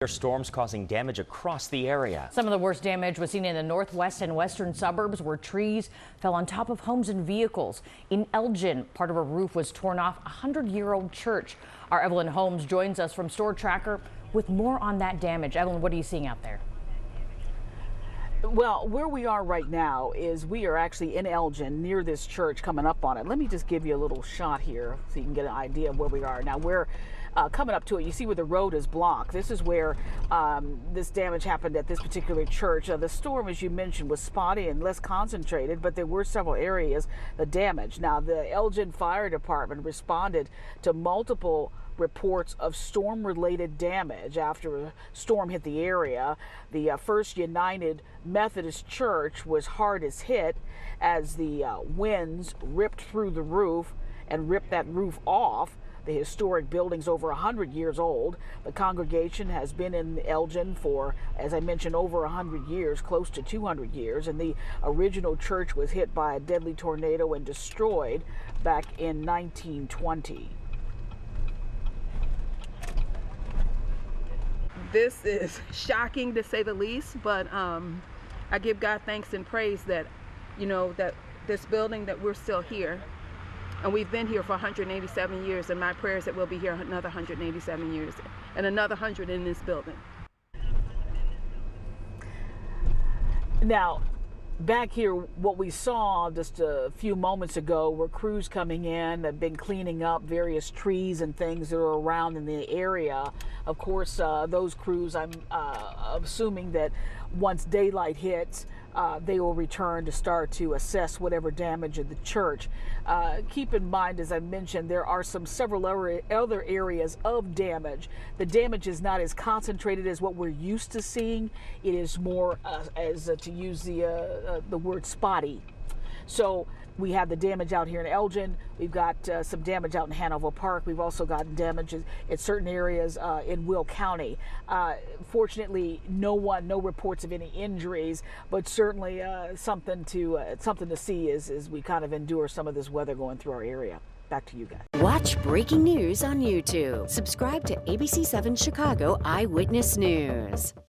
Storms causing damage across the area. Some of the worst damage was seen in the northwest and western suburbs where trees fell on top of homes and vehicles. In Elgin, part of a roof was torn off a 100-year-old church. Our Evelyn Holmes joins us from Store Tracker with more on that damage. Evelyn, what are you seeing out there? Well, where we are right now is we are actually in Elgin near this church coming up on it. Let me just give you a little shot here so you can get an idea of where we are. Now we're coming up to it. You see where the road is blocked. This is where this damage happened at this particular church. The storm, as you mentioned, was spotty and less concentrated, but there were several areas that damaged. Now the Elgin Fire Department responded to multiple reports of storm-related damage after a storm hit the area. The First United Methodist Church was hardest hit as the winds ripped through the roof and ripped that roof off. The historic building's over 100 years old. The congregation has been in Elgin for, as I mentioned, over 100 years, close to 200 years, and the original church was hit by a deadly tornado and destroyed back in 1920. This is shocking to say the least, but I give God thanks and praise that, that this building, that we're still here. And we've been here for 187 years, and my prayer is that we'll be here another 187 years and another 100 in this building. Now, back here, what we saw just a few moments ago were crews coming in, have been cleaning up various trees and things that are around in the area. Of course, those crews, I'm assuming that once daylight hits, they will return to start to assess whatever damage of the church. Keep in mind, as I mentioned, there are several other areas of damage. The damage is not as concentrated as what we're used to seeing. It is more, to use the word, spotty. So we have the damage out here in Elgin. We've got some damage out in Hanover Park. We've also gotten damages in certain areas in Will County. Fortunately, no reports of any injuries, but certainly something to see as we kind of endure some of this weather going through our area. Back to you guys. Watch breaking news on YouTube. Subscribe to ABC7 Chicago Eyewitness News.